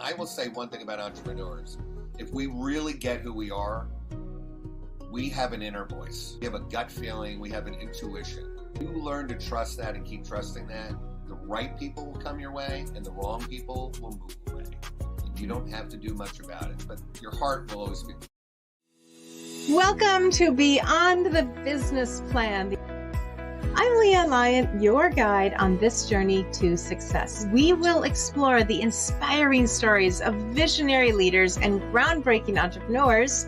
I will say one thing about entrepreneurs. If we really get who we are, we have an inner voice. We have a gut feeling. We have an intuition. You learn to trust that and keep trusting that. The right people will come your way and the wrong people will move away. And you don't have to do much about it, but your heart will always be. Welcome to Beyond the Business Plan. I'm Leah Lyon, your guide on this journey to success. We will explore the inspiring stories of visionary leaders and groundbreaking entrepreneurs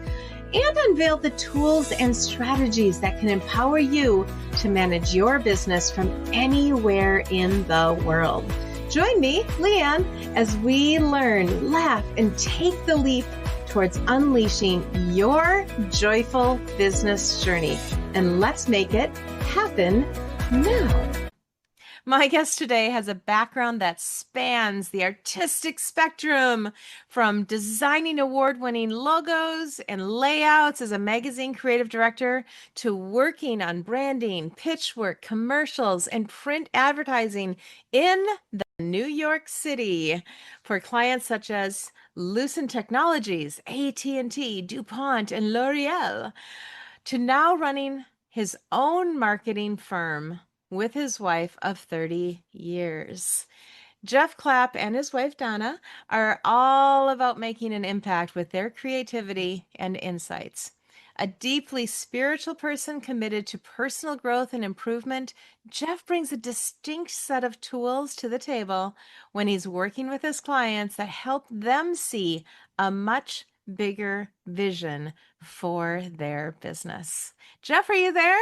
and unveil the tools and strategies that can empower you to manage your business from anywhere in the world. Join me, Leanne, as we learn, laugh, and take the leap towards unleashing your joyful business journey. And let's make it happen now. My guest today has a background that spans the artistic spectrum, from designing award-winning logos and layouts as a magazine creative director to working on branding, pitch work, commercials, and print advertising in the New York City for clients such as Lucent Technologies, AT&T, DuPont, and L'Oreal, to now running his own marketing firm with his wife of 30 years. Jeff Clapp and his wife, Donna, are all about making an impact with their creativity and insights. A deeply spiritual person committed to personal growth and improvement, Jeff brings a distinct set of tools to the table when he's working with his clients that help them see a much bigger vision for their business. Jeff, are you there?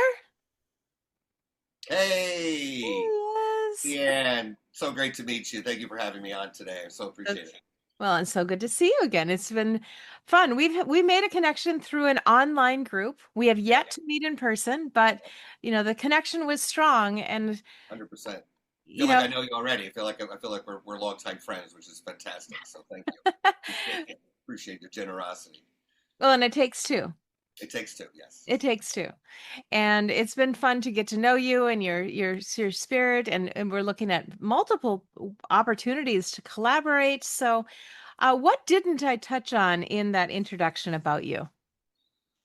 Hey, Yes. Deanne, so great to meet you. Thank you for having me on today. I so appreciate it. Well, and so good to see you again. It's been fun. We made a connection through an online group. We have yet to meet in person, but the connection was strong, and 100%. I you feel like know, I know you already. I feel like we're longtime friends, which is fantastic. So thank you. Appreciate your generosity. well, and it takes two. It takes two, yes. It takes two. And it's been fun to get to know you and your spirit, and we're looking at multiple opportunities to collaborate. So, what didn't I touch on in that introduction about you?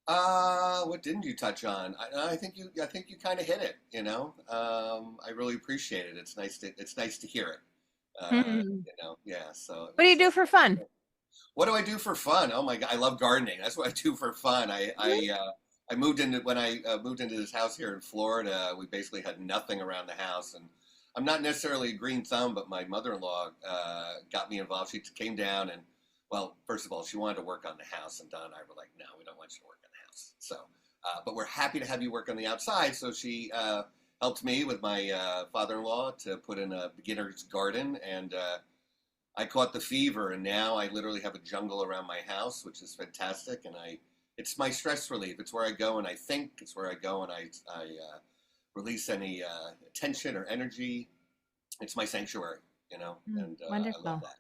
What didn't you touch on? I think you kind of hit it. I really appreciate it. It's nice to hear it. Hmm. Yeah. So What do you do for fun? what do I do for fun? Oh my God, I love gardening. That's what I do for fun. I moved into when I moved into this house here in Florida. We basically had nothing around the house, and I'm not necessarily a green thumb, but my mother-in-law got me involved. She came down and, well, first of all, she wanted to work on the house, and Don and I were like, no, we don't want you to work on the house. So, but we're happy to have you work on the outside. So she helped me with my father-in-law to put in a beginner's garden, and I caught the fever, and now I literally have a jungle around my house, which is fantastic. And it's my stress relief. It's where I go and I think. It's where I go and I release any tension or energy. It's my sanctuary, and Wonderful. I love that.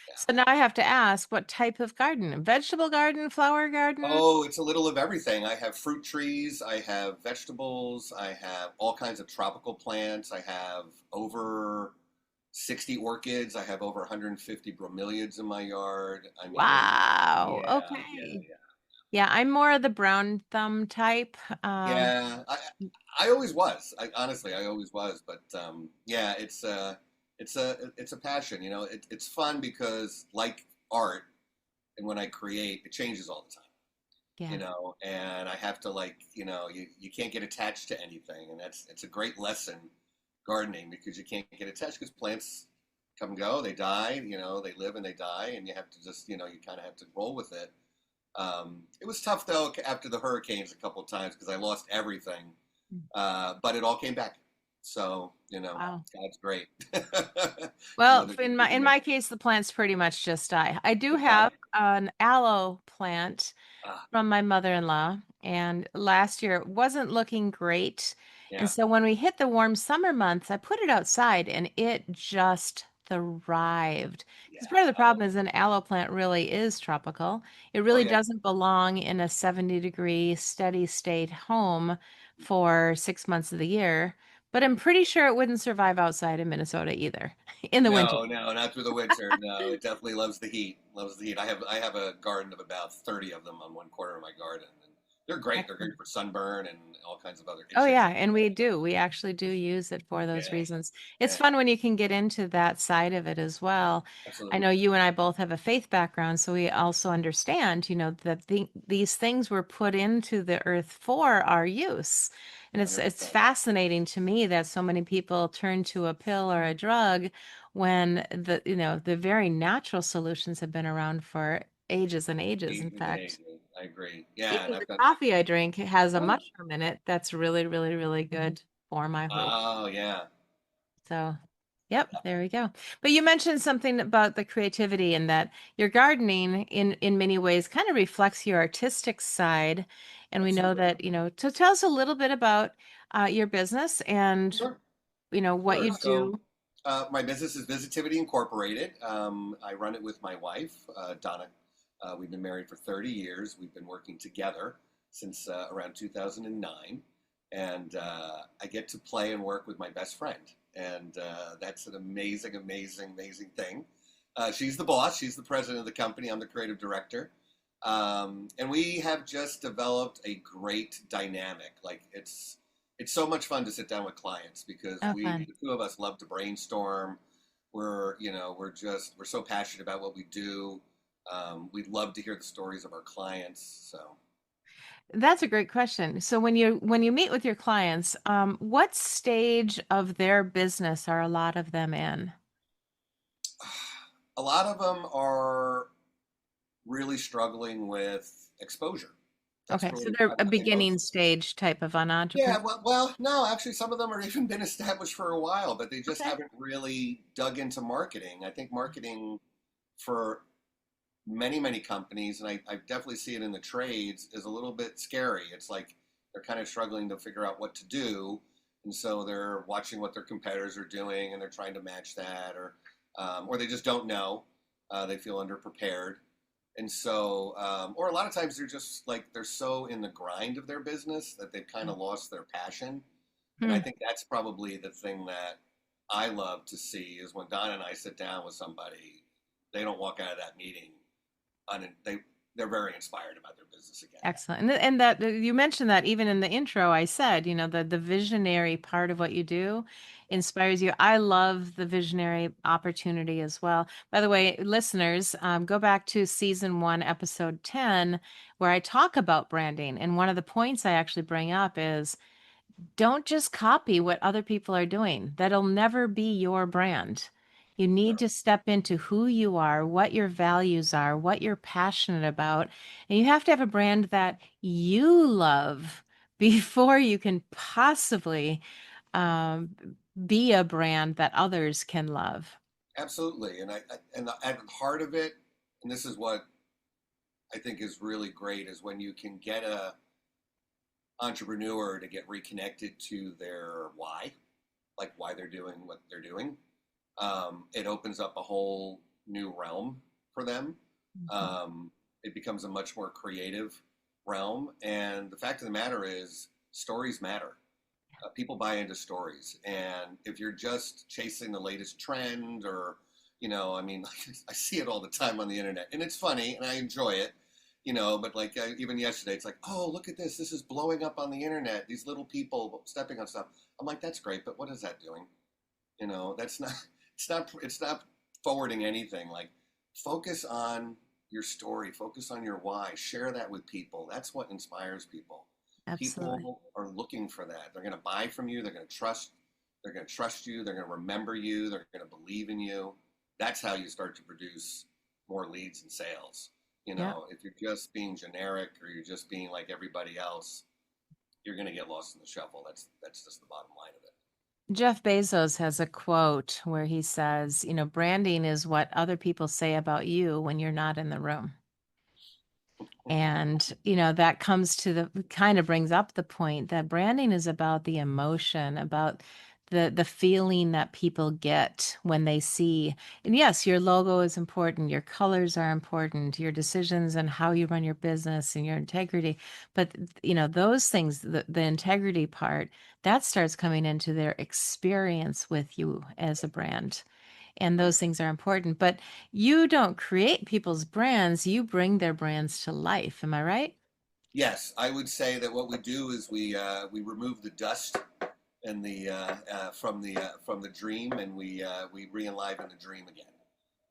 Yeah. So now I have to ask, what type of garden? Vegetable garden, flower garden? Oh, it's a little of everything. I have fruit trees, I have vegetables, I have all kinds of tropical plants. I have over 60 orchids. I have over 150 bromeliads in my yard. I mean, Wow. yeah, Okay. Yeah, I'm more of the brown thumb type. yeah. I always was. Honestly, I always was. But yeah, it's a passion. It's fun because, like art, and when I create, it changes all the time. Yeah. And I have to, you can't get attached to anything, and it's a great lesson, gardening, because you can't get attached because plants come and go, they die, they live and they die, and you have to just, you kind of have to roll with it. It was tough though after the hurricanes a couple of times because I lost everything, but it all came back. So Wow. God's great. Well, in my case, the plants pretty much just die. I do have an aloe plant Ah, from my mother-in-law, and last year it wasn't looking great. And yeah. so when we hit the warm summer months, I put it outside and it just thrived. Yeah. Because part of the problem is an aloe plant really is tropical. It Oh really yeah. doesn't belong in a 70-degree steady state home for 6 months of the year. But I'm pretty sure it wouldn't survive outside of Minnesota either in the winter. No, no, not through the winter. No, it definitely loves the heat. Loves the heat. I have a garden of about 30 of them on one corner of my garden, and they're great. They're great Excellent. for sunburn and all kinds of other Oh itching. yeah, and we do. We actually do use it for those Yeah, reasons. It's yeah, fun when you can get into that side of it as well. I absolutely. know you and I both have a faith background, so we also understand, that these things were put into the earth for our use. And it's 100%. fascinating to me that so many people turn to a pill or a drug when the very natural solutions have been around for ages and ages. In Ages and fact, ages. I agree. Yeah, and even I've the got. coffee I drink has a Oh, mushroom in it that's really, really, really good for my whole. oh yeah. So, yep, there we go. But you mentioned something about the creativity and that your gardening in many ways kind of reflects your artistic side. And we know Absolutely. that, to tell us a little bit about your business and, Sure. what Sure. you So, do. my business is Visitivity Incorporated. I run it with my wife, Donna. We've been married for 30 years. We've been working together since around 2009. And I get to play and work with my best friend. And that's an amazing, amazing, amazing thing. She's the boss, she's the president of the company. I'm the creative director. And we have just developed a great dynamic. Like it's so much fun to sit down with clients because Oh, we fun. the two of us love to brainstorm. We're so passionate about what we do. We love to hear the stories of our clients. So That's a great question. So when you meet with your clients, what stage of their business are a lot of them in? a lot of them are really struggling with exposure. That's Okay, so really, they're a I think most. beginning stage type of an Yeah, entrepreneur. well, no, actually, some of them are even been established for a while, but they just Okay. haven't really dug into marketing. I think marketing for many, many companies, and I definitely see it in the trades, is a little bit scary. It's like they're kind of struggling to figure out what to do, and so they're watching what their competitors are doing, and they're trying to match that, or they just don't know. They feel underprepared, and so, or a lot of times they're just like they're so in the grind of their business that they've kind of lost their passion. And I Hmm. think that's probably the thing that I love to see is when Donna and I sit down with somebody, they don't walk out of that meeting they're very inspired about their business again. Excellent. And that you mentioned that even in the intro, I said, the visionary part of what you do inspires you. I love the visionary opportunity as well. By the way, listeners, go back to season 1, episode 10, where I talk about branding. And one of the points I actually bring up is don't just copy what other people are doing. That'll never be your brand. You need Sure. to step into who you are, what your values are, what you're passionate about. And you have to have a brand that you love before you can possibly um, be a brand that others can love. Absolutely. At the heart of it, and this is what I think is really great, is when you can get a entrepreneur to get reconnected to their why, like why they're doing what they're doing. It opens up a whole new realm for them. Mhm. Um, it becomes a much more creative realm. And the fact of the matter is, stories matter. People buy into stories. And if you're just chasing the latest trend or, I mean, I see it all the time on the internet and it's funny and I enjoy it, but like even yesterday, it's like, oh, look at this. This is blowing up on the internet. These little people stepping on stuff. I'm like, that's great, but what is that doing? That's not, it's not forwarding anything. Like, focus on your story, focus on your why, share that with people. That's what inspires people. Absolutely. People are looking for that. They're going to buy from you. They're going to trust you. They're going to remember you. They're going to believe in you. That's how you start to produce more leads and sales. Yeah. If you're just being generic or you're just being like everybody else, you're going to get lost in the shuffle. That's just the bottom line of it. Jeff Bezos has a quote where he says, branding is what other people say about you when you're not in the room. And, that comes to kind of brings up the point that branding is about the emotion, about the feeling that people get when they see. And yes, your logo is important, your colors are important, your decisions and how you run your business and your integrity. But those things, the integrity part, that starts coming into their experience with you as a brand. And those things are important. But you don't create people's brands, you bring their brands to life. Am I right? Yes, I would say that what we do is we remove the dust and from the dream, and we re-enliven the dream again.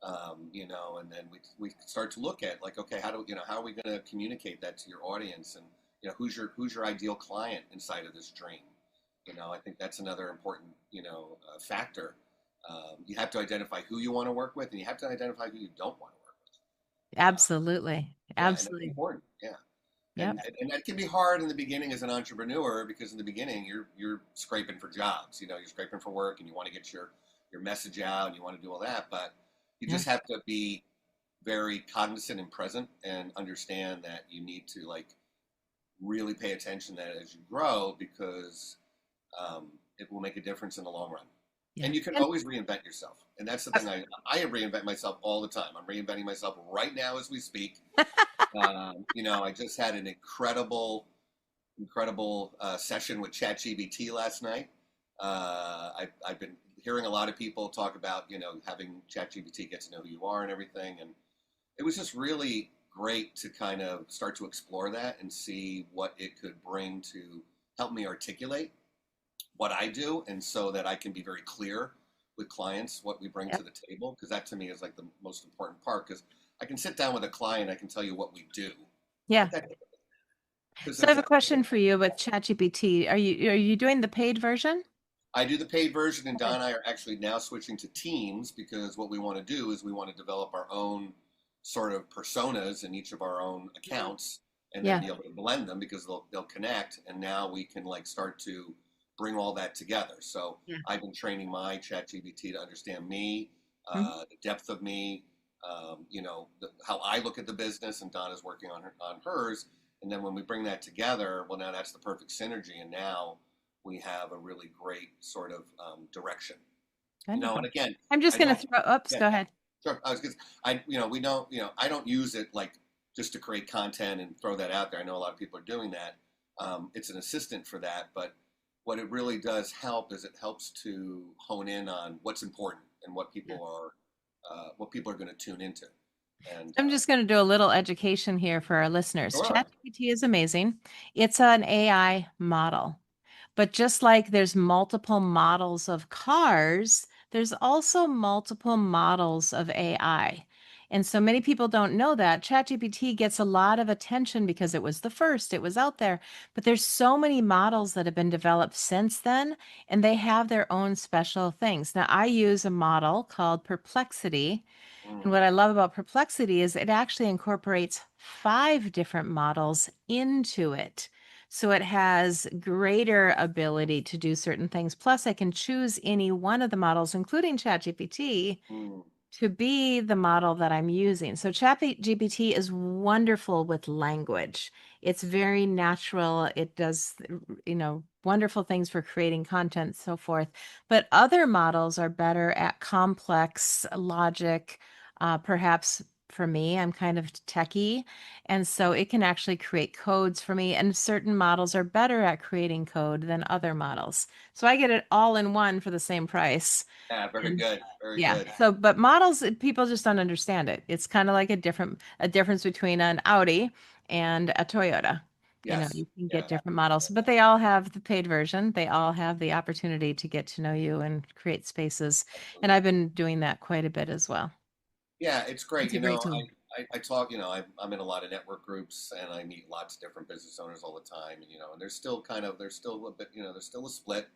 And then we start to look at, like, okay, how are we going to communicate that to your audience, and who's your ideal client inside of this dream. I think that's another important factor. You have to identify who you want to work with, and you have to identify who you don't want to work with. Absolutely. Yeah, and that's Absolutely. important. Yeah. Yep. And that can be hard in the beginning as an entrepreneur, because in the beginning you're scraping for jobs. You're scraping for work, and you want to get your message out, and you want to do all that. But you Yeah. just have to be very cognizant and present, and understand that you need to, like, really pay attention to that as you grow, because it will make a difference in the long run. Yeah. And you can And always reinvent yourself. And that's the thing. I reinvent myself all the time. I'm reinventing myself right now as we speak. I just had an incredible session with ChatGPT last night. I've been hearing a lot of people talk about, having ChatGPT get to know who you are and everything. And it was just really great to kind of start to explore that and see what it could bring to help me articulate what I do, and so that I can be very clear with clients what we bring to yep. the table, because that to me is like the most important part, because I can sit down with a client, I can tell you what we do, Yeah. but that, because So I have a question for you with ChatGPT. Are you doing the paid version? I do the paid version, and Don Okay. and I are actually now switching to teams, because what we want to do is we want to develop our own sort of personas in each of our own accounts, and then Yeah. be able to blend them, because they'll connect, and now we can, like, start to bring all that together. So Yeah. I've been training my ChatGPT to understand me, Mhm. the depth of me, how I look at the business, and Donna's working on hers. And then when we bring that together, well, now that's the perfect synergy, and now we have a really great sort of direction. Wonderful. And again, I'm just I going to don't. throw, oops, Yeah, go ahead. sure. I was because we don't. I don't use it, like, just to create content and throw that out there. I know a lot of people are doing that. It's an assistant for that, but what it really does help is it helps to hone in on what's important, and what people are going to tune into. And I'm just going to do a little education here for our listeners. sure. ChatGPT is amazing. It's an AI model. But just like there's multiple models of cars, there's also multiple models of AI. And so many people don't know that. ChatGPT gets a lot of attention because it was the first, it was out there. But there's so many models that have been developed since then, and they have their own special things. Now, I use a model called Perplexity. And Mm, what I love about Perplexity is it actually incorporates 5 different models into it. So it has greater ability to do certain things. Plus, I can choose any one of the models, including ChatGPT, mm, to be the model that I'm using. So ChatGPT is wonderful with language. It's very natural. It does, wonderful things for creating content, so forth. But other models are better at complex logic. Perhaps for me, I'm kind of techie, and so it can actually create codes for me. And certain models are better at creating code than other models. So I get it all in one for the same price. yeah, very And good. Very yeah. good. So, but models, people just don't understand it. It's kind of like a difference between an Audi and a Toyota. Yes. You can get Yeah. different models, but they all have the paid version. They all have the opportunity to get to know you and create spaces. And I've Absolutely. been doing that quite a bit as well. Yeah, it's great. It's a great tool. I talk. I'm in a lot of network groups, and I meet lots of different business owners all the time. And there's still a bit. There's still a split.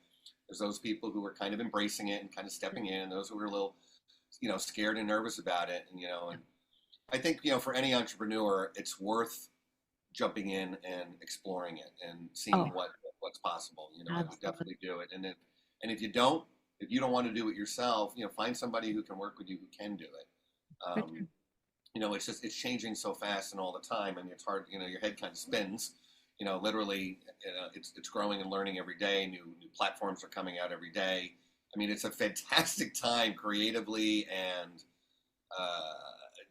There's those people who are kind of embracing it and kind of stepping in, and those who are a little, scared and nervous about it. And I think, for any entrepreneur, it's worth jumping in and exploring it and seeing Oh, what's possible. I would absolutely. definitely do it. And if you don't want to do it yourself, find somebody who can work with you who can do it. For sure. It's changing so fast and all the time, and it's hard. Your head kind of spins, literally, it's growing and learning every day. New platforms are coming out every day. I mean, it's a fantastic time creatively and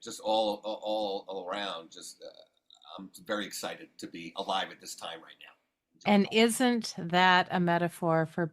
just all around. Just I'm very excited to be alive at this time right now. Enjoying And all. isn't that a metaphor for,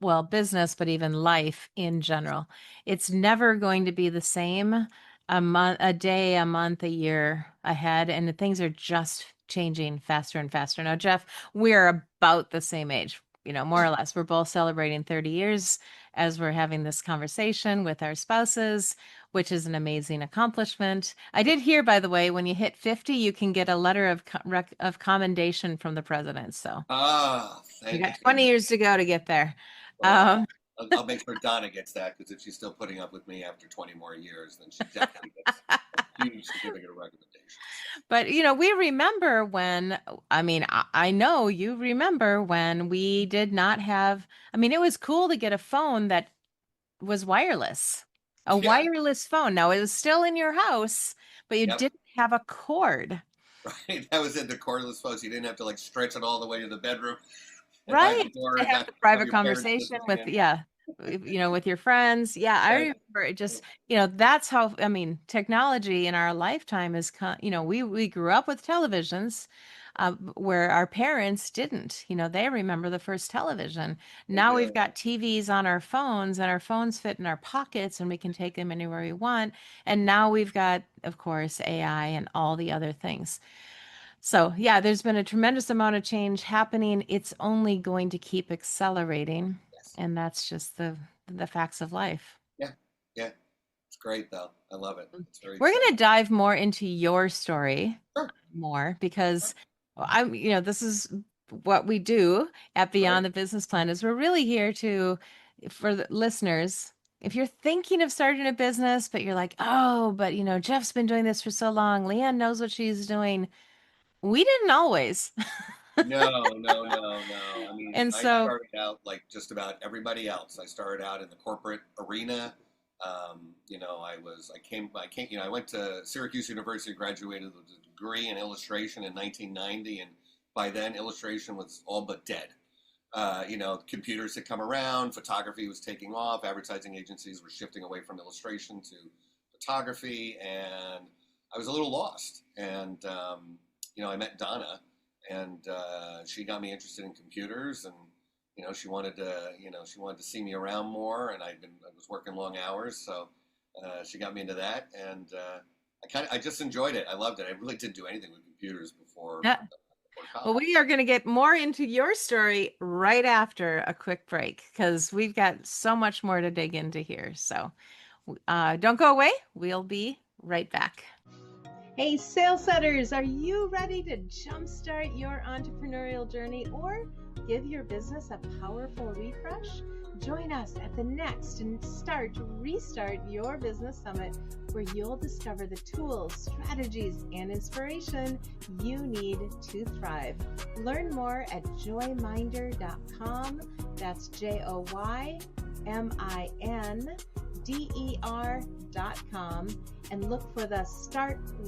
well, business, but even life in general? It's never going to be the same a month, a day, a month, a year ahead, and things are just changing faster and faster. Now, Jeff, we're about the same age, more Yeah, or less. We're both celebrating 30 years as we're having this conversation with our spouses, which is an amazing accomplishment. I did hear, by the way, when you hit 50, you can get a letter of of commendation from the president. So you thank got 20 years to go to get there. well, Um, I'll make sure Donna gets that, because if she's still putting up with me after 20 more years, then she definitely gets a huge certificate of recommendation. but we remember when, I mean, I know you remember when we did not have, I mean, it was cool to get a phone that was wireless, a Yeah, wireless phone. Now it was still in your house, but you yep, didn't have a cord. right. That was it. The cordless phones. You didn't have to like stretch it all the way to the bedroom and by Right. the door To and have not the have private your parents conversation listening with, in. yeah, with your friends. Yeah, I Right. remember it just, that's how, I mean, technology in our lifetime is, we grew up with televisions where our parents didn't, they remember the first television. They Now we've do. got TVs on our phones and our phones fit in our pockets and we can take them anywhere we want. And now we've got, of course, AI and all the other things. So, yeah, there's been a tremendous amount of change happening. It's only going to keep accelerating, Yes. and that's just the facts of life. Yeah. Yeah. It's great though. I love it. It's very We're going exciting. to dive more into your story Sure. more because this is what we do at Right. Beyond the Business Plan is we're really here to, for the listeners, if you're thinking of starting a business, but you're like, oh, but Jeff's been doing this for so long. Leanne knows what she's doing. We didn't always. No, no, no, no. I mean, And I so started out like just about everybody else. I started out in the corporate arena. I went to Syracuse University, graduated with a degree in illustration in 1990, and by then illustration was all but dead. Computers had come around, photography was taking off, advertising agencies were shifting away from illustration to photography, and I was a little lost. And I met Donna, and she got me interested in computers, and she wanted to see me around more, and I was working long hours, so she got me into that, and I just enjoyed it. I loved it. I really didn't do anything with computers before yeah. Well, college. we are going to get more into your story right after a quick break because we've got so much more to dig into here. So don't go away. We'll be right back. Hey, sales setters, are you ready to jumpstart your entrepreneurial journey or give your business a powerful refresh? Join us at the next and Restart Your Business Summit, where you'll discover the tools, strategies, and inspiration you need to thrive. Learn more at joyminder.com. That's JOYMINDER.com, and look for the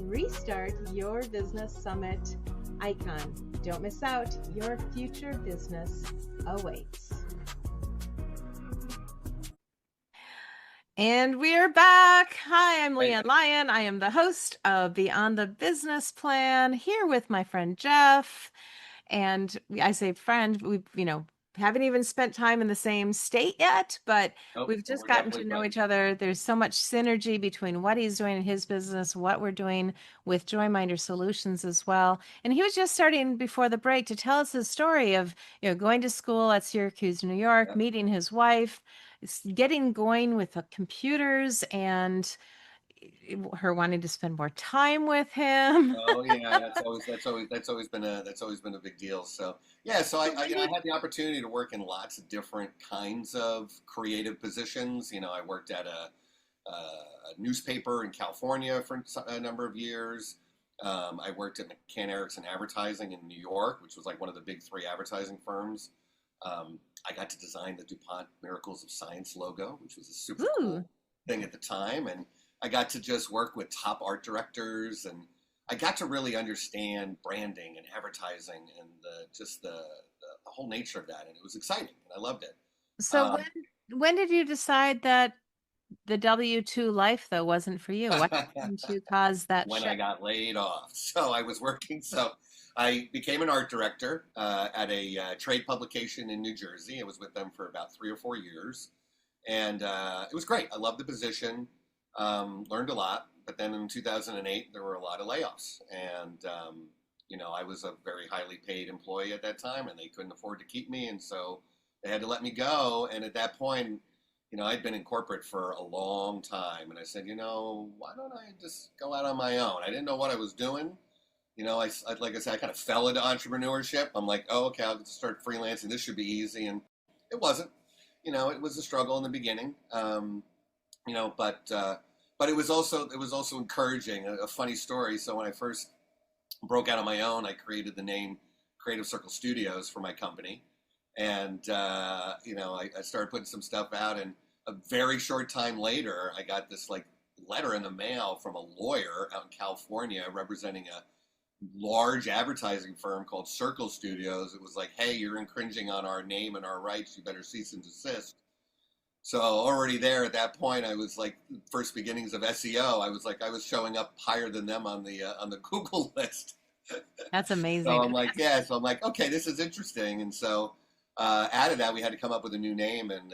Restart Your Business Summit icon. Don't miss out. Your future business awaits. And we're back. Hi, I'm Leanne Lyon. I am the host of Beyond the Business Plan, here with my friend Jeff. And I say friend, we haven't even spent time in the same state yet, but Nope, we've but just we're gotten definitely to know friends. each other. There's so much synergy between what he's doing in his business, what we're doing with Joyminder Solutions as well. And he was just starting before the break to tell us his story of going to school at Syracuse, New York, Yeah. meeting his wife, getting going with the computers, and her wanting to spend more time with him. Oh yeah, that's always been a big deal. So yeah, so So I had the opportunity to work in lots of different kinds of creative positions. I worked at a newspaper in California for a number of years. I worked at McCann Erickson Advertising in New York, which was like one of the big three advertising firms. I got to design the DuPont Miracles of Science logo, which was a super Ooh. cool thing at the time, and I got to just work with top art directors, and I got to really understand branding and advertising and the whole nature of that, and it was exciting, and I loved it. So Um, when did you decide that the W-2 life though wasn't for you? What happened to cause that when I shift? got laid off. So I was working. So I became an art director at a trade publication in New Jersey. I was with them for about 3 or 4 years, and it was great. I loved the position, learned a lot. But then in 2008, there were a lot of layoffs, and I was a very highly paid employee at that time, and they couldn't afford to keep me, and so they had to let me go. And at that point, I'd been in corporate for a long time, and I said, why don't I just go out on my own? I didn't know what I was doing. Like I said, I kind of fell into entrepreneurship. I'm like, oh, okay, I'll just start freelancing. This should be easy, and it wasn't. It was a struggle in the beginning. You know, but it was also encouraging. A funny story. So when I first broke out on my own, I created the name Creative Circle Studios for my company, and I started putting some stuff out, and a very short time later, I got this like letter in the mail from a lawyer out in California representing a large advertising firm called Circle Studios. It was like, hey, you're infringing on our name and our rights. You better cease and desist. So already there at that point, I was like first beginnings of SEO. I was showing up higher than them on the Google list. That's So amazing. I'm like, yeah. So I'm like, okay, this is interesting. And so out of that, we had to come up with a new name. And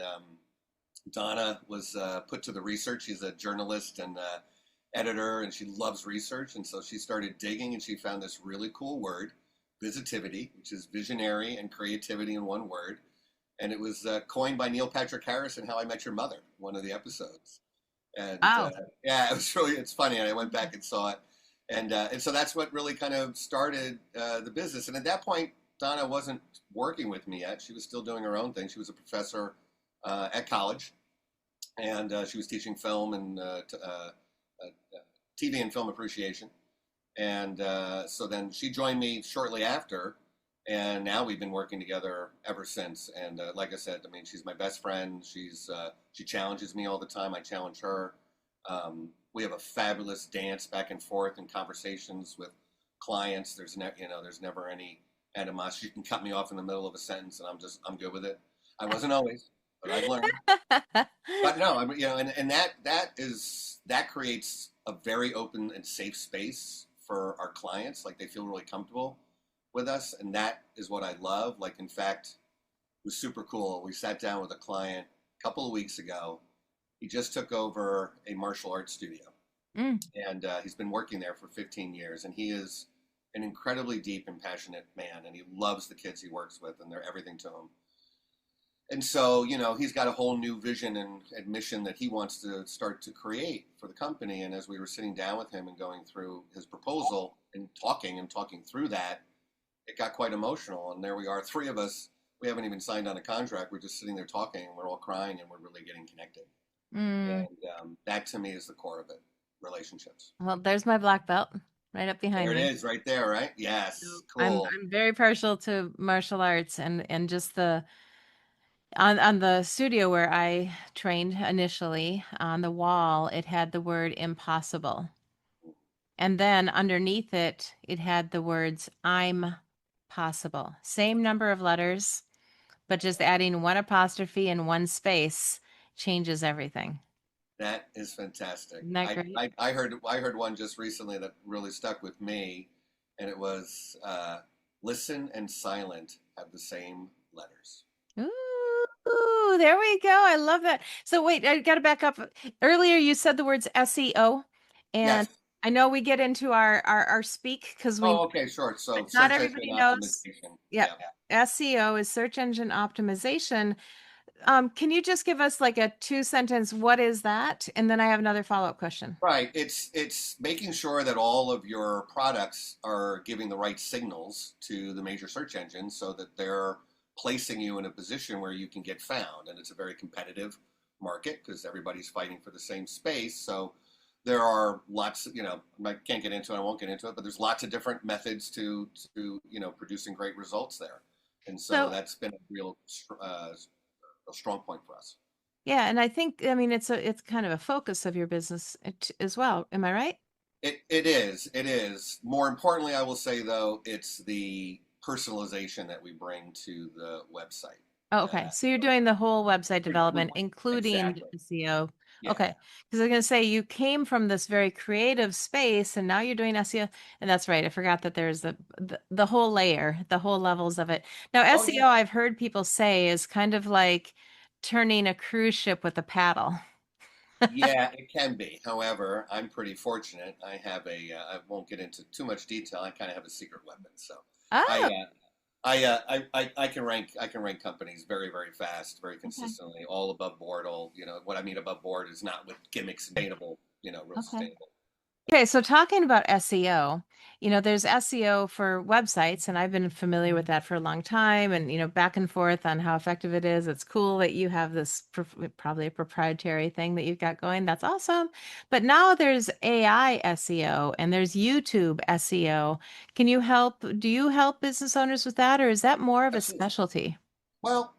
Donna was put to the research. She's a journalist and editor, and she loves research. And so she started digging, and she found this really cool word, visitivity, which is visionary and creativity in one word. And it was coined by Neil Patrick Harris in How I Met Your Mother, one of the episodes. And Wow. yeah, it's funny. And I went back and saw it. And so that's what really kind of started the business. And at that point, Donna wasn't working with me yet. She was still doing her own thing. She was a professor at college, and she was teaching film and TV and film appreciation. And so then she joined me shortly after, and now we've been working together ever since. And like I said, I mean, she's my best friend. She challenges me all the time. I challenge her. We have a fabulous dance back and forth and conversations with clients. There's never any animosity. You can cut me off in the middle of a sentence, and I'm good with it. I wasn't always, but I've learned. But no, and that creates a very open and safe space for our clients. Like they feel really comfortable with us, and that is what I love. Like in fact, it was super cool. We sat down with a client a couple of weeks ago. He just took over a martial arts studio, Mm. and he's been working there for 15 years. And he is an incredibly deep and passionate man, and he loves the kids he works with, and they're everything to him. And so, he's got a whole new vision and mission that he wants to start to create for the company. And as we were sitting down with him and going through his proposal and talking through that, it got quite emotional. And there we are, three of us. We haven't even signed on a contract. We're just sitting there talking, and we're all crying, and we're really getting connected. Mm. And that to me is the core of it, relationships. Well, there's my black belt right up behind There it me. is, right there, right? Yes, So cool. I'm very partial to martial arts and just the on the studio where I trained initially, on the wall it had the word impossible. And then underneath it, it had the words I'm possible. Same number of letters, but just adding one apostrophe and one space changes everything. That is fantastic. Isn't that I, great? I, I heard one just recently that really stuck with me, and it was listen and silent have the same letters. Ooh, there we go. I love that. So wait, I got to back up. Earlier you said the words SEO, and Yes. I know we get into our speak because we Oh, okay, sure. So not search engine everybody knows. optimization. Yeah. Yeah. SEO is search engine optimization. Can you just give us like a 2 sentence, what is that? And then I have another follow-up question. Right. It's making sure that all of your products are giving the right signals to the major search engines so that they're placing you in a position where you can get found. And it's a very competitive market because everybody's fighting for the same space. So there are lots of, I can't get into it, I won't get into it, but there's lots of different methods to producing great results there. And so So that's been a a strong point for us. yeah, and I think, I mean, it's kind of a focus of your business as well. Am I right? It is. More importantly, I will say though, it's the personalization that we bring to the website. Oh, okay. That So you're doing the whole website development, including exactly. SEO. Yeah. Okay. Because I was going to say you came from this very creative space and now you're doing SEO. And that's right. I forgot that there's the whole layer, the whole levels of it. Now, Oh yeah. SEO, I've heard people say is kind of like turning a cruise ship with a paddle. Yeah, it can be. However, I'm pretty fortunate. I won't get into too much detail. I kind of have a secret weapon. So I, Oh, uh, I can rank companies very, very fast, very okay. consistently, all above board. All, what I mean above board is not with gimmicks, sustainable, real Okay. sustainable. Okay, so talking about SEO, there's SEO for websites, and I've been familiar with that for a long time, and back and forth on how effective it is. It's cool that you have this probably a proprietary thing that you've got going. That's awesome. But now there's AI SEO and there's YouTube SEO. Do you help business owners with that, or is that more of a Absolutely. specialty? Well,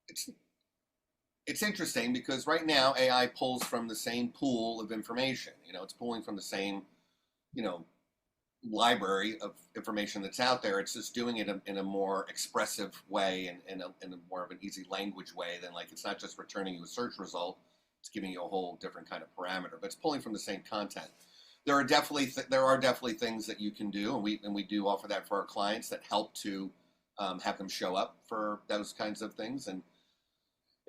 it's it's interesting because right now AI pulls from the same pool of information. It's pulling from the same, you know, library of information that's out there. It's just doing it in a more expressive way and in a more of an easy language way than like it's not just returning you a search result. It's giving you a whole different kind of parameter, but it's pulling from the same content. There are definitely things that you can do, and we do offer that for our clients that help to have them show up for those kinds of things. And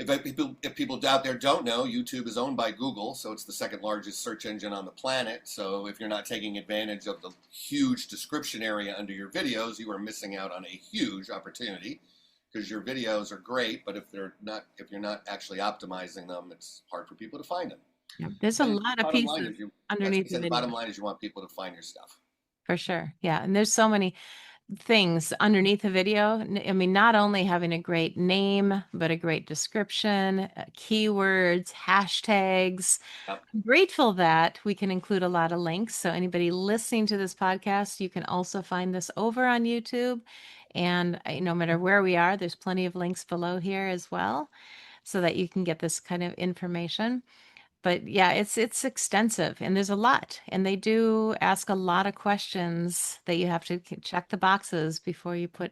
if people out there don't know, YouTube is owned by Google, so it's the second largest search engine on the planet. So if you're not taking advantage of the huge description area under your videos, you are missing out on a huge opportunity because your videos are great, but if you're not actually optimizing them, it's hard for people to find them. Yeah, there's a And lot of bottom line pieces is you, that's what underneath we the said. The video bottom line is you want people to find your stuff. for sure. Yeah, and there's so many things underneath the video. I mean, not only having a great name, but a great description, keywords, hashtags. Yep. I'm grateful that we can include a lot of links. So anybody listening to this podcast, you can also find this over on YouTube. And no matter where we are, there's plenty of links below here as well, so that you can get this kind of information. But yeah, it's extensive and there's a lot. And they do ask a lot of questions that you have to check the boxes before you put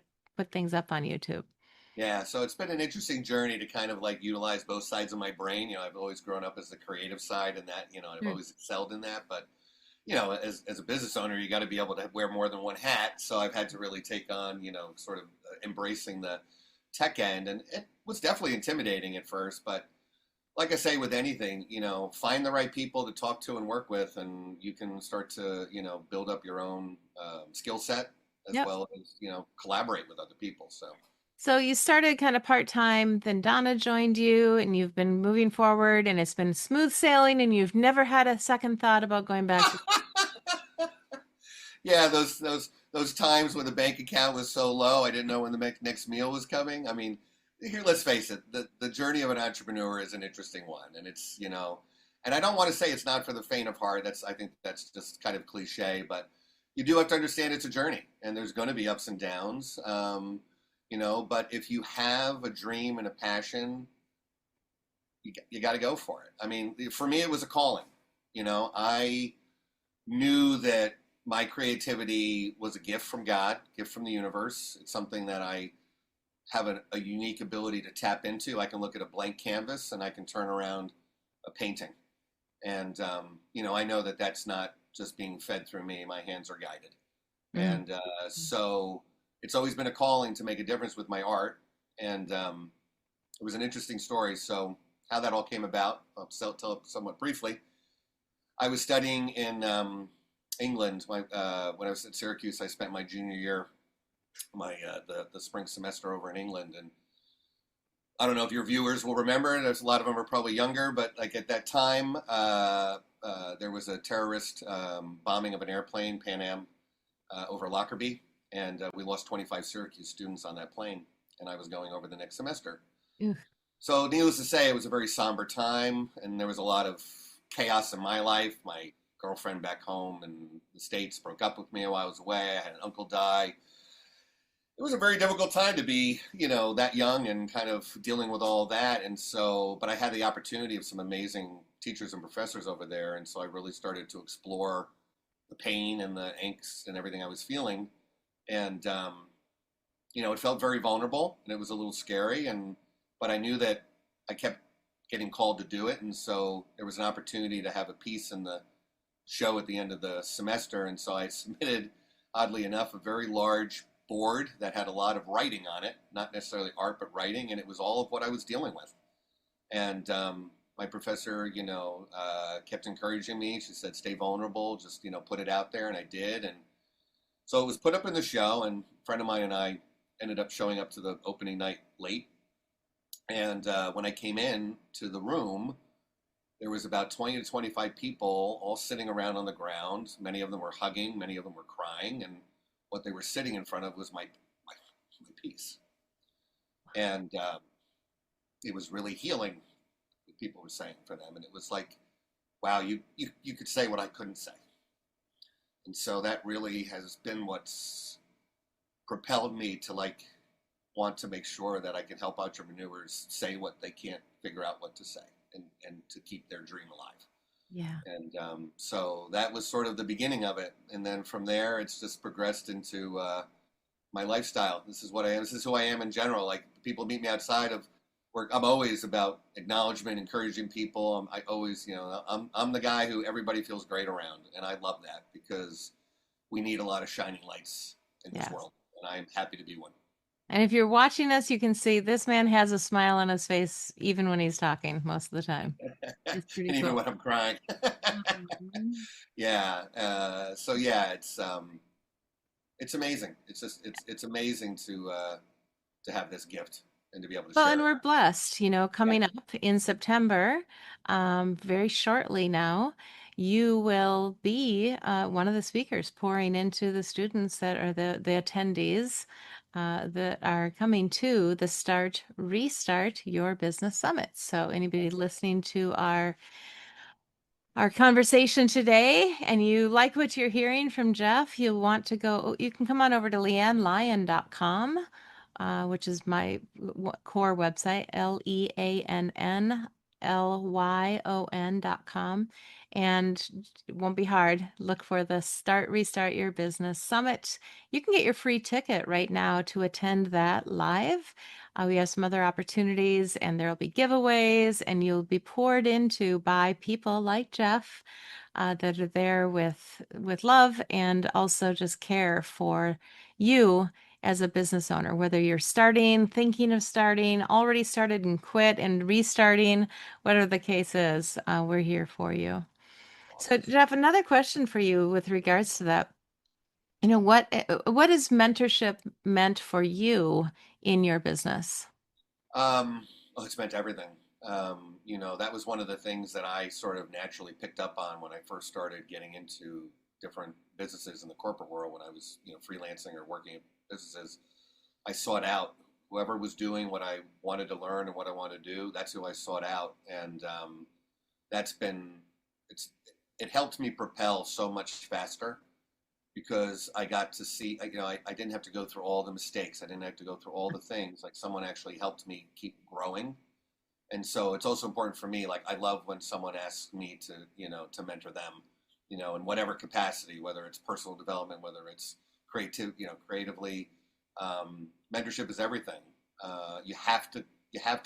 things up on YouTube. Yeah, so it's been an interesting journey to kind of like utilize both sides of my brain. I've always grown up as the creative side and that, I've Mm. always excelled in that. But, as a business owner, you got to be able to wear more than one hat. So I've had to really take on, sort of embracing the tech end. And it was definitely intimidating at first. But like I say, with anything, find the right people to talk to and work with, and you can start to, build up your own skill set as Yep. well as, collaborate with other people. So. So you started kind of part-time, then Donna joined you and you've been moving forward and it's been smooth sailing and you've never had a second thought about going back to. Yeah, those times when the bank account was so low, I didn't know when the next meal was coming. I mean, here, let's face it, the journey of an entrepreneur is an interesting one, and it's and I don't want to say it's not for the faint of heart. I think that's just kind of cliche, but you do have to understand it's a journey, and there's going to be ups and downs. But if you have a dream and a passion, you got to go for it. I mean, for me, it was a calling. I knew that my creativity was a gift from God, gift from the universe. It's something that I have a unique ability to tap into. I can look at a blank canvas and I can turn around a painting. And, I know that that's not just being fed through me. My hands are guided. Mm. And so it's always been a calling to make a difference with my art. And it was an interesting story. So how that all came about, I'll tell it somewhat briefly. I was studying in England. When I was at Syracuse, I spent my junior year, the spring semester over in England, and I don't know if your viewers will remember. There's a lot of them are probably younger, but like at that time, there was a terrorist bombing of an airplane, Pan Am, over Lockerbie, and we lost 25 Syracuse students on that plane. And I was going over the next semester. Oof. So, needless to say, it was a very somber time, and there was a lot of chaos in my life. My girlfriend back home in the States broke up with me while I was away. I had an uncle die. It was a very difficult time to be, that young and kind of dealing with all that. And so, but I had the opportunity of some amazing teachers and professors over there. And so I really started to explore the pain and the angst and everything I was feeling. And, it felt very vulnerable and it was a little scary. But I knew that I kept getting called to do it. And so there was an opportunity to have a piece in the show at the end of the semester. And so I submitted, oddly enough, a very large board that had a lot of writing on it, not necessarily art, but writing. And it was all of what I was dealing with. And my professor, kept encouraging me. She said, stay vulnerable, just, put it out there. And I did. And so it was put up in the show. And a friend of mine and I ended up showing up to the opening night late. And when I came in to the room, there was about 20 to 25 people all sitting around on the ground. Many of them were hugging. Many of them were crying. And what they were sitting in front of was my piece. And it was really healing, what people were saying for them. And it was like, wow, you could say what I couldn't say. And so that really has been what's propelled me to want to make sure that I can help entrepreneurs say what they can't figure out what to say and to keep their dream alive. Yeah. And so that was sort of the beginning of it. And then from there, it's just progressed into my lifestyle. This is what I am. This is who I am in general. Like, people meet me outside of work. I'm always about acknowledgement, encouraging people. I always, I'm the guy who everybody feels great around. And I love that because we need a lot of shining lights in this world. And I'm happy to be one. And if you're watching us, you can see this man has a smile on his face even when he's talking most of the time. It's pretty and cool. Even when I'm crying. Yeah. So yeah, it's amazing. It's amazing to have this gift and to be able to share and it. we're blessed, coming up in September, very shortly now, you will be one of the speakers pouring into the students that are the attendees that are coming to the Restart Your Business Summit. So anybody listening to our conversation today and you like what you're hearing from Jeff, you can come on over to leannelyon.com, which is my core website, leannlyon.com. And it won't be hard. Look for the Restart Your Business Summit. You can get your free ticket right now to attend that live. We have some other opportunities, and there will be giveaways, and you'll be poured into by people like Jeff that are there with love and also just care for you as a business owner, whether you're starting, thinking of starting, already started and quit and restarting, whatever the case is, we're here for you. So, Jeff, another question for you with regards to that. What is mentorship meant for you in your business? It's meant everything. That was one of the things that I sort of naturally picked up on when I first started getting into different businesses in the corporate world. When I was, freelancing or working at businesses, I sought out whoever was doing what I wanted to learn and what I wanted to do. That's who I sought out, and it helped me propel so much faster because I got to see, I didn't have to go through all the mistakes. I didn't have to go through all the things. Like, someone actually helped me keep growing. And so it's also important for me. Like, I love when someone asks me to mentor them, in whatever capacity, whether it's personal development, whether it's creatively. Mentorship is everything. You have to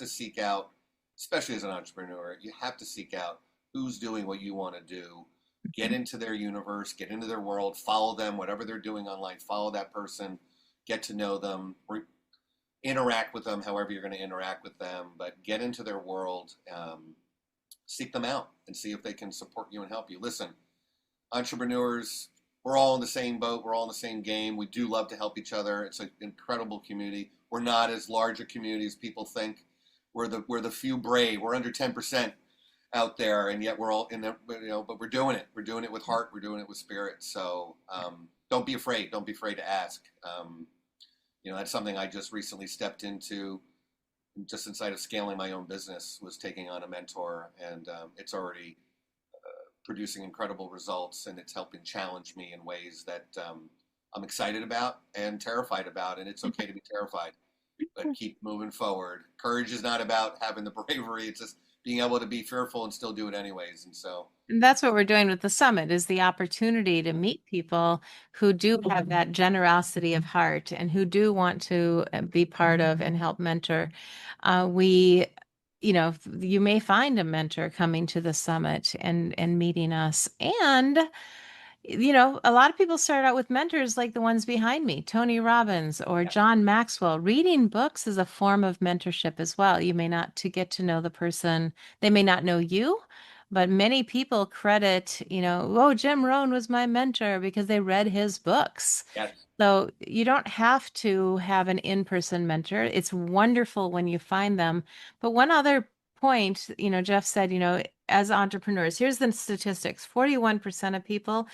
seek out, especially as an entrepreneur, you have to seek out who's doing what you want to do. Get into their universe, get into their world, follow them, whatever they're doing online, follow that person, get to know them, interact with them however you're going to interact with them, but get into their world, seek them out and see if they can support you and help you. Listen, entrepreneurs, we're all in the same boat. We're all in the same game. We do love to help each other. It's an incredible community. We're not as large a community as people think. We're the few brave. We're under 10% out there, and yet we're all in there, but we're doing it. We're doing it with heart. We're doing it with spirit. So don't be afraid. Don't be afraid to ask. That's something I just recently stepped into, just inside of scaling my own business, was taking on a mentor, and it's already producing incredible results, and it's helping challenge me in ways that I'm excited about and terrified about. And it's okay to be terrified, but keep moving forward. Courage is not about having the bravery. It's just being able to be fearful and still do it anyways. And so, And that's what we're doing with the summit is the opportunity to meet people who do have that generosity of heart and who do want to be part of and help mentor. We, you may find a mentor coming to the summit and meeting us. And a lot of people start out with mentors like the ones behind me, Tony Robbins or yeah, John Maxwell. Reading books is a form of mentorship as well. You may not to get to know the person, they may not know you, but many people credit, oh, Jim Rohn was my mentor because they read his books. yes, So you don't have to have an in-person mentor. It's wonderful when you find them. But one other point, Jeff said, as entrepreneurs, here's the statistics. 41% of people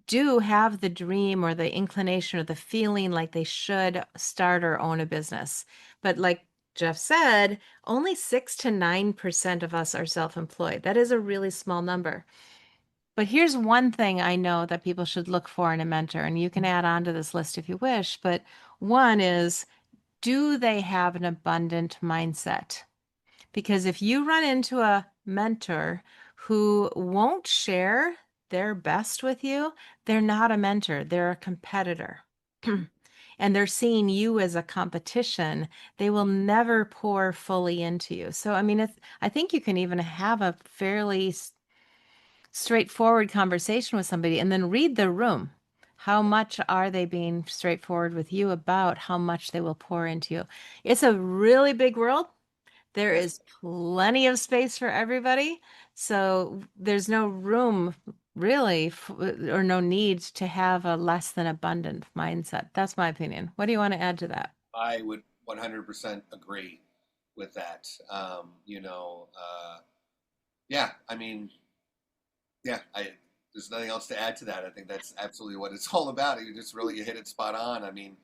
do have the dream or the inclination or the feeling like they should start or own a business. But like Jeff said, only 6 to 9% of us are self-employed. That is a really small number. But here's one thing I know that people should look for in a mentor, and you can add on to this list if you wish. But one is, do they have an abundant mindset? Because if you run into a mentor who won't share their best with you, they're not a mentor, they're a competitor. And they're seeing you as a competition. They will never pour fully into you. So, I mean, I think you can even have a fairly straightforward conversation with somebody and then read the room. How much are they being straightforward with you about how much they will pour into you? It's a really big world. There yes. is plenty of space for everybody. So there's no room really or no need to have a less than abundant mindset. That's my opinion. What do you want to add to that? I would 100% agree with that. Yeah, I mean, yeah, there's nothing else to add to that. I think that's absolutely what it's all about. You hit it spot on. I mean,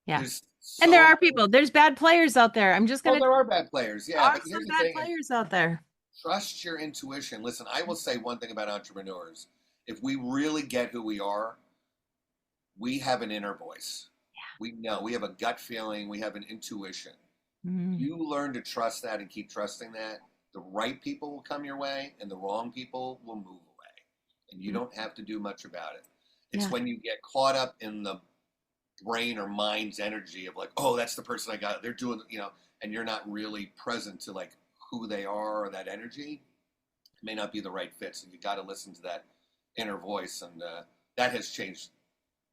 Yeah. there's And there so are people, there's bad players out there. I'm just well, going to, there are bad players, there yeah, are but some here's the bad thing: players out there. trust your intuition. Listen, I will say one thing about entrepreneurs: if we really get who we are, we have an inner voice. We know we have a gut feeling. We have an intuition. Mm, You learn to trust that and keep trusting that. The right people will come your way, and the wrong people will move away, and you mm, don't have to do much about it. It's yeah. when you get caught up in the brain or mind's energy of like, oh, that's the person I got. They're doing, and you're not really present to like who they are or that energy. It may not be the right fit. So you got to listen to that inner voice, and that has changed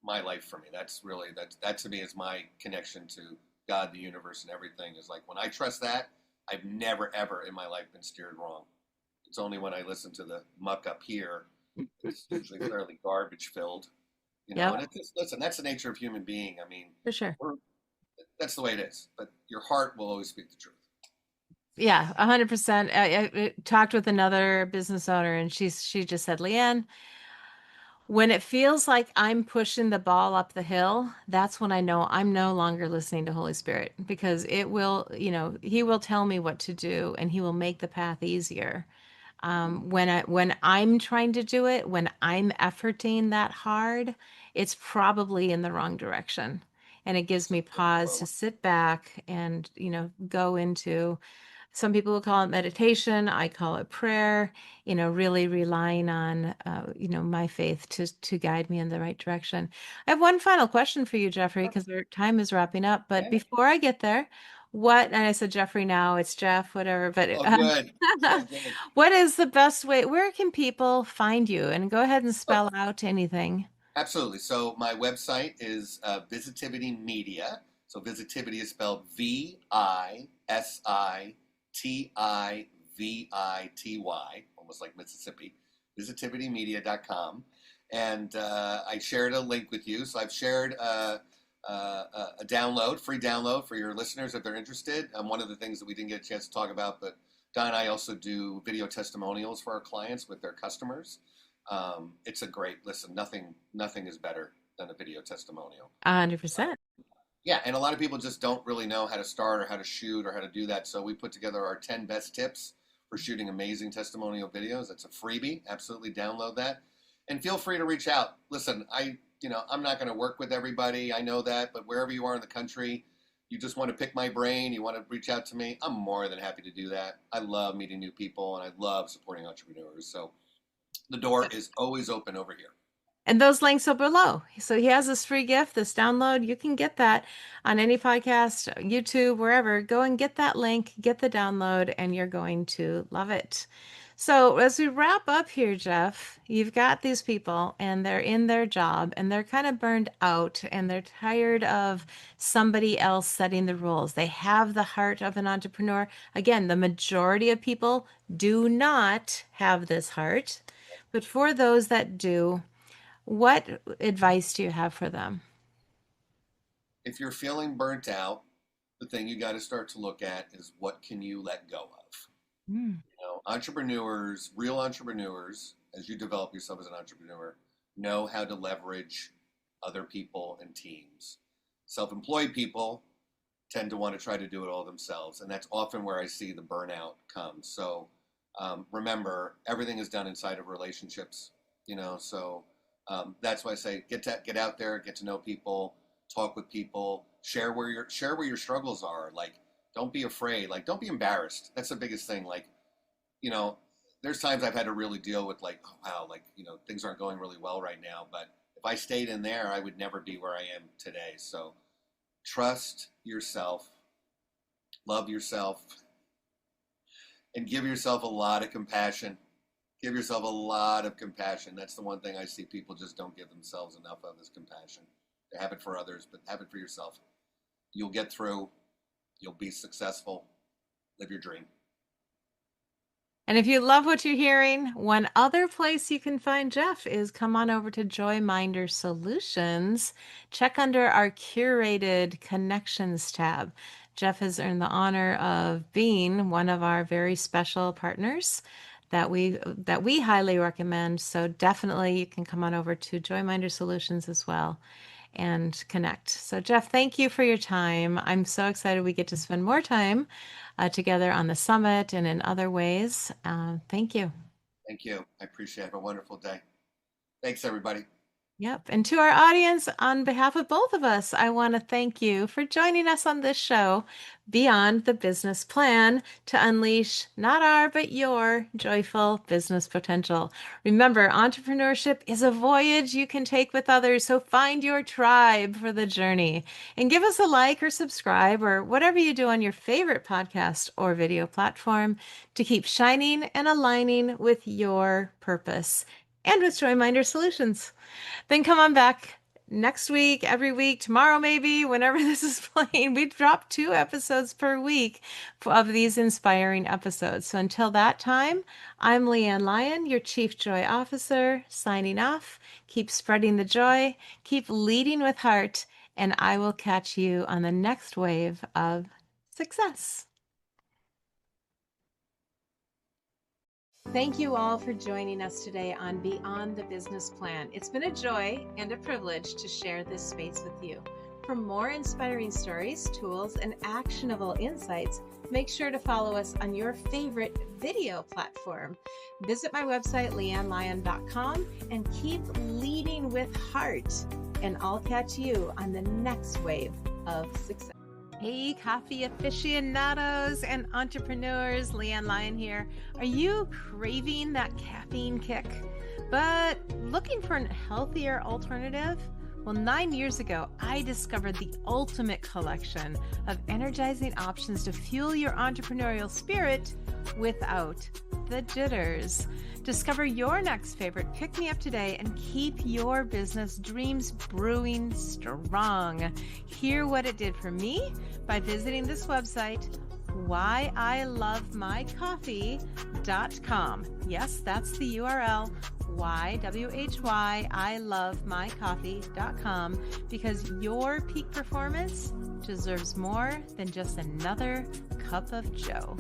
my life for me. That's really that to me is my connection to God, the universe, and everything. Is like when I trust that, I've never ever in my life been steered wrong. It's only when I listen to the muck up here, it's usually fairly garbage filled, Yep, and it's just, listen, that's the nature of human being. I mean, for sure. we're, that's the way it is. But your heart will always speak the truth. Yeah, 100%. I talked with another business owner and she just said, Leanne, when it feels like I'm pushing the ball up the hill, that's when I know I'm no longer listening to Holy Spirit because it will, he will tell me what to do and he will make the path easier. When I'm trying to do it, when I'm efforting that hard, it's probably in the wrong direction. And it gives me pause to sit back and, go into some people will call it meditation. I call it prayer, really relying on, my faith to guide me in the right direction. I have one final question for you, Jeffrey, because our time is wrapping up. But Yeah. before I get there, and I said Jeffrey now, it's Jeff, whatever, but Oh, good. Oh, good. what is the best way? Where can people find you? And go ahead and Oh, spell out anything. absolutely. So my website is Visitivity Media. So Visitivity is spelled Visitivity, almost like Mississippi. Visitivitymedia.com. And I shared a link with you. So I've shared a download, free download for your listeners if they're interested. One of the things that we didn't get a chance to talk about, but Don and I also do video testimonials for our clients with their customers. It's a great listen. Nothing is better than a video testimonial. 100%. Yeah, and a lot of people just don't really know how to start or how to shoot or how to do that. So we put together our 10 best tips for shooting amazing testimonial videos. It's a freebie. Absolutely download that. And feel free to reach out. Listen, I'm not going to work with everybody. I know that, but wherever you are in the country, you just want to pick my brain, you want to reach out to me, I'm more than happy to do that. I love meeting new people, and I love supporting entrepreneurs. So the door is always open over here. And those links are below. So he has this free gift, this download. You can get that on any podcast, YouTube, wherever. Go and get that link, get the download, and you're going to love it. So as we wrap up here, Jeff, you've got these people and they're in their job and they're kind of burned out and they're tired of somebody else setting the rules. They have the heart of an entrepreneur. Again, the majority of people do not have this heart. But for those that do, what advice do you have for them? If you're feeling burnt out, the thing you got to start to look at is what can you let go of? Entrepreneurs, real entrepreneurs, as you develop yourself as an entrepreneur, know how to leverage other people and teams. Self-employed people tend to want to try to do it all themselves, and that's often where I see the burnout come. So remember, everything is done inside of relationships, so that's why I say get out there, get to know people, talk with people, share where your struggles are. Like, don't be afraid. Like, don't be embarrassed. That's the biggest thing. Like, there's times I've had to really deal with like, oh, wow, like, things aren't going really well right now. But if I stayed in there, I would never be where I am today. So trust yourself, love yourself, and give yourself a lot of compassion. Give yourself a lot of compassion. That's the one thing I see people just don't give themselves enough of, is compassion. They have it for others, but have it for yourself. You'll get through. You'll be successful. Live your dream. And if you love what you're hearing, one other place you can find Jeff is come on over to Joyminder Solutions. Check under our curated connections tab. Jeff has earned the honor of being one of our very special partners that we highly recommend. So definitely you can come on over to Joyminder Solutions as well and connect. So Jeff, thank you for your time. I'm so excited we get to spend more time together on the summit and in other ways. Thank you. Thank you. I appreciate it. Have a wonderful day. Thanks, everybody. Yep. And to our audience, on behalf of both of us, I want to thank you for joining us on this show, Beyond the Business Plan, to unleash not our, but your joyful business potential. Remember, entrepreneurship is a voyage you can take with others, so find your tribe for the journey. And give us a like or subscribe or whatever you do on your favorite podcast or video platform to keep shining and aligning with your purpose and with Joyminder Solutions. Then come on back next week, every week, tomorrow maybe, whenever this is playing. We drop 2 episodes per week of these inspiring episodes. So until that time, I'm Leanne Lyon, your Chief Joy Officer, signing off. Keep spreading the joy, keep leading with heart, and I will catch you on the next wave of success. Thank you all for joining us today on Beyond the Business Plan. It's been a joy and a privilege to share this space with you. For more inspiring stories, tools, and actionable insights, make sure to follow us on your favorite video platform. Visit my website, leannelyon.com, and keep leading with heart. And I'll catch you on the next wave of success. Hey, coffee aficionados and entrepreneurs, Leanne Lyon here. Are you craving that caffeine kick, but looking for a healthier alternative? Well, 9 years ago, I discovered the ultimate collection of energizing options to fuel your entrepreneurial spirit without the jitters. Discover your next favorite pick-me-up today and keep your business dreams brewing strong. Hear what it did for me by visiting this website, whyIlovemycoffee.com. Yes, that's the URL, whyIlovemycoffee.com, because your peak performance deserves more than just another cup of joe.